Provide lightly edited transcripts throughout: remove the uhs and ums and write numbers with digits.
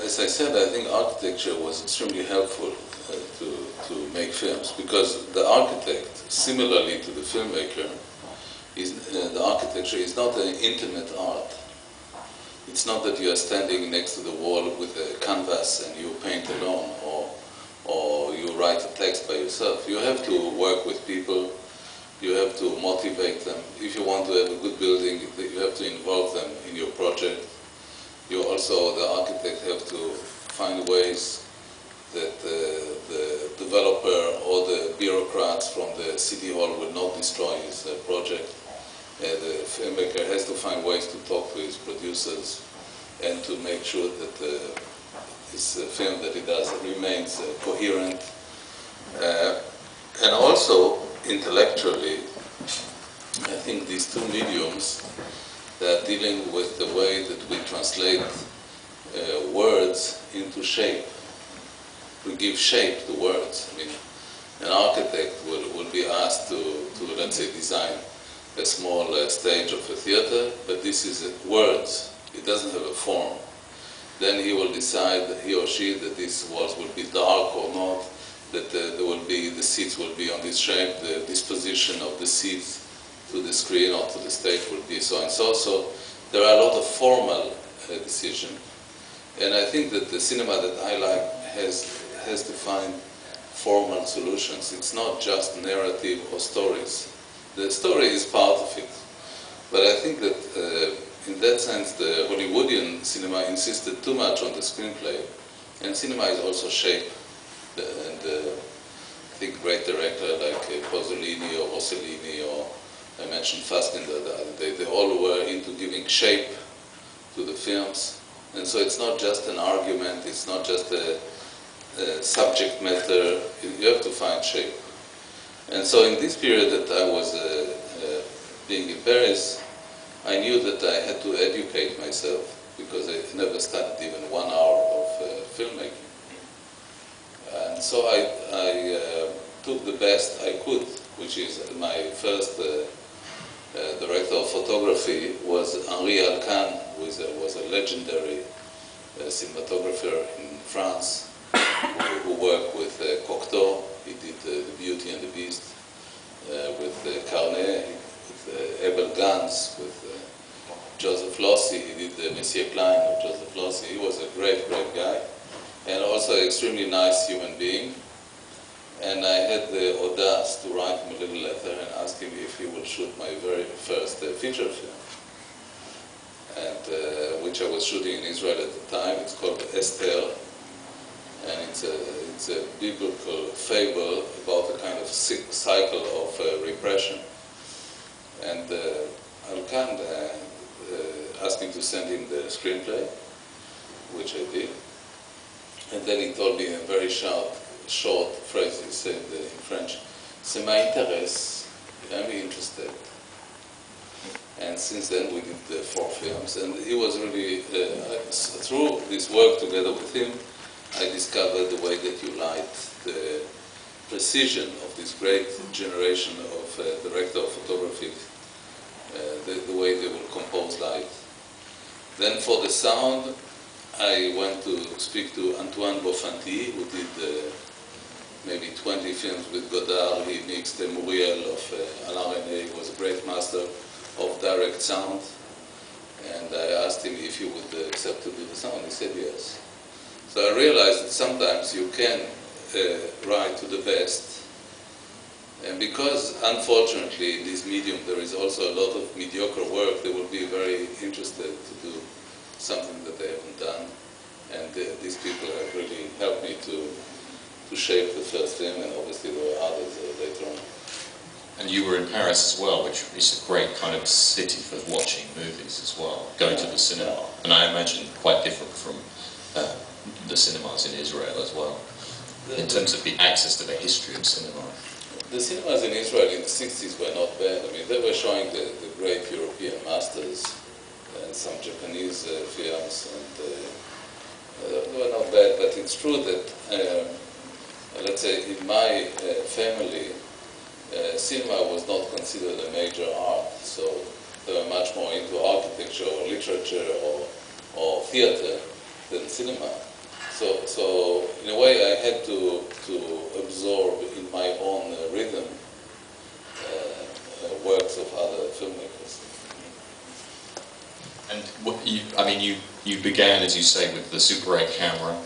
as I said, I think architecture was extremely helpful to make films, because the architect, similarly to the filmmaker, the architecture is not an intimate art. It's not that you are standing next to the wall with a canvas and you paint alone, or you write a text by yourself. You have to work with people, you have to motivate them. If you want to have a good building, you have to involve them in your project. You also, the architect, have to find ways that the developer or the bureaucrats from the city hall will not destroy his project. The filmmaker has to find ways to talk to his producers and to make sure that his film that he does remains coherent. And also, intellectually, I think these two mediums, they are dealing with the way that we translate words into shape. We give shape to words. I mean, an architect will be asked to, let's say, design a small stage of a theater, but this is words. It doesn't have a form. Then he will decide, he or she, that these walls will be dark or not, that there will be, the seats will be on this shape, the disposition of the seats to the screen or to the stage will be so and so. So there are a lot of formal decisions. And I think that the cinema that I like has to find formal solutions. It's not just narrative or stories. The story is part of it. But I think that in that sense, the Hollywoodian cinema insisted too much on the screenplay. And cinema is also shape. And I think great director like Pasolini or Rossellini, or I mentioned Fassbinder the other day, they all were into giving shape to the films. And so it's not just an argument, it's not just a subject matter, you have to find shape. And so in this period that I was being in Paris, I knew that I had to educate myself, because I never studied even 1 hour of filmmaking. And so I took the best I could, which is my first director of photography was Henri Alcan, who was a legendary cinematographer in France, who worked with Cocteau. He did The Beauty and the Beast, with Carnet, with Abel Gance, with Joseph Losey. He did Monsieur Klein of Joseph Losey. He was a great, great guy, and also an extremely nice human being. And I had the audace to write him a little letter and ask him if he would shoot my very first feature film, and which I was shooting in Israel at the time. It's called Esther, and it's a biblical fable about a kind of cycle of repression. And Alcan asked me to send him the screenplay, which I did. And then he told me in a very short phrase, he said in French, "C'est m'intéresse, I'm interested." And since then we did 4 films, and he was really, through this work together with him, I discovered the way that you light, the precision of this great generation of director of photography, the way they will compose light. Then for the sound, I went to speak to Antoine Bofanti, who did maybe 20 films with Godard. He mixed the Muriel of Alain Resnais. He was a great master of direct sound. And I asked him if he would accept to do the sound. He said yes. So I realized that sometimes you can write to the best. And because, unfortunately, in this medium there is also a lot of mediocre work, they will be very interested to do something that they haven't done. And these people have really helped me to shape the first film, and obviously there were others later on. And you were in Paris as well, which is a great kind of city for watching movies as well, going to the cinema. And I imagine quite different from the cinemas in Israel as well, in terms of the access to the history of cinema. The cinemas in Israel in the 60s were not bad. I mean, they were showing the great European masters and some Japanese films, and they were not bad. But it's true that, let's say, in my family, cinema was not considered a major art. So they were much more into architecture or literature or theater than cinema. to absorb in my own rhythm works of other filmmakers. And you began, as you say, with the Super 8 camera,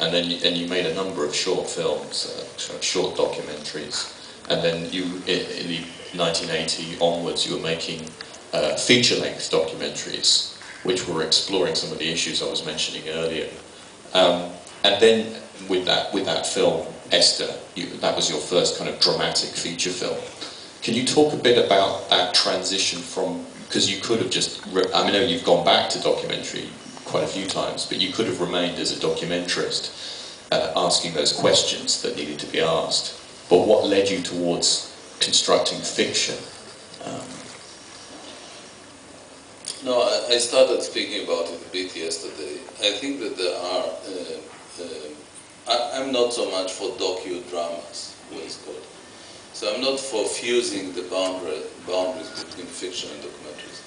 and then you made a number of short films, short documentaries, and then in the 1980 onwards, you were making feature-length documentaries, which were exploring some of the issues I was mentioning earlier. And then with that film, Esther, that was your first kind of dramatic feature film. Can you talk a bit about that transition from, because you could have just, I know you've gone back to documentary quite a few times, but you could have remained as a documentarist, asking those questions that needed to be asked. But what led you towards constructing fiction? No, I started speaking about it a bit yesterday. I think that there are, I'm not so much for docudramas, what it's called. So I'm not for fusing the boundaries between fiction and documentaries.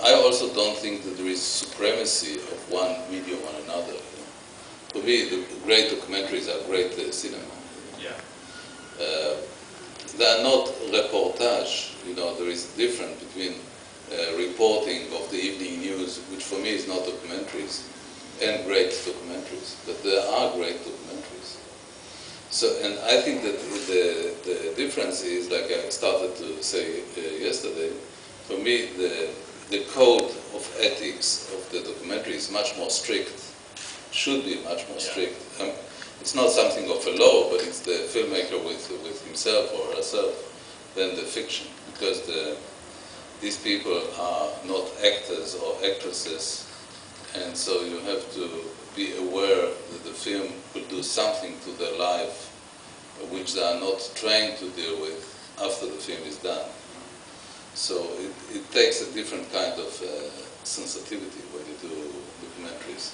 I also don't think that there is supremacy of one medium on another. For me, the great documentaries are great cinema. Yeah. They are not reportage. There is a difference between reporting of the evening news, which for me is not documentaries, and great documentaries. But there are great documentaries. So, and I think that the difference is, like I started to say yesterday, for me the code of ethics of the documentary is much more strict, should be much more strict. It's not something of a law, but it's the filmmaker with himself or herself than the fiction, because these people are not actors or actresses, and so you have to be aware that the film could do something to their life which they are not trained to deal with after the film is done. So it takes a different kind of sensitivity when you do documentaries.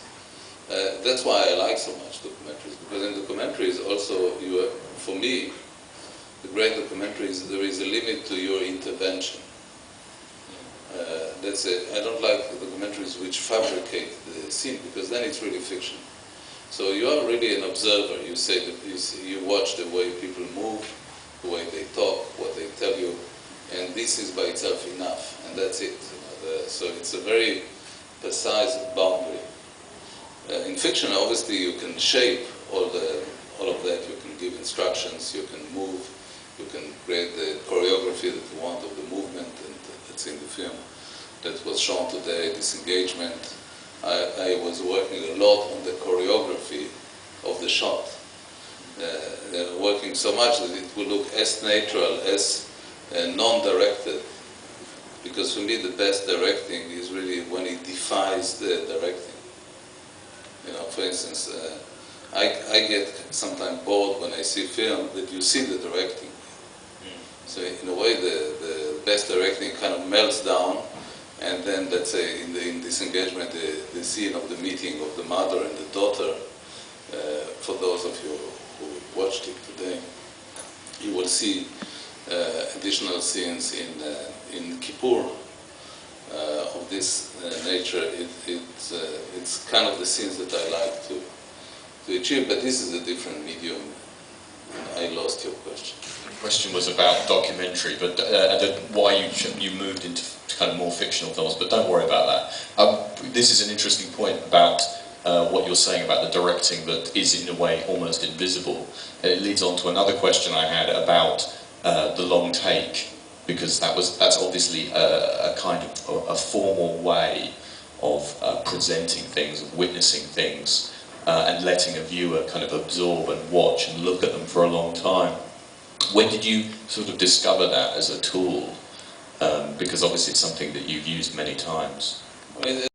That's why I like so much documentaries, because in documentaries also, for me, the great documentaries, there is a limit to your intervention. I don't like the documentaries which fabricate the scene, because then it's really fiction. So you are really an observer. You say that you watch the way people move, the way they talk, what they tell you, and this is by itself enough, and that's it. So it's a very precise boundary. In fiction, obviously, you can shape all of that. You can give instructions. You can move. You can create the choreography that you want of the movement, and that's in the film. That was shown today, Disengagement. I was working a lot on the choreography of the shot, working so much that it would look as natural, as non-directed. Because for me, the best directing is really when it defies the directing. For instance, I get sometimes bored when I see film that you see the directing. So in a way, the best directing kind of melts down, and then, let's say, in Disengagement, the scene of the meeting of the mother and the daughter, for those of you who watched it today, you will see additional scenes in Kippur of this nature. It's kind of the scenes that I like to achieve, but this is a different medium. I lost your question. The question was about documentary, but why you moved into kind of more fictional films, but don't worry about that. This is an interesting point about what you're saying about the directing that is in a way almost invisible. And it leads on to another question I had about the long take, because that's obviously a kind of a formal way of presenting things, of witnessing things, and letting a viewer kind of absorb and watch and look at them for a long time. When did you sort of discover that as a tool? Because obviously it's something that you've used many times.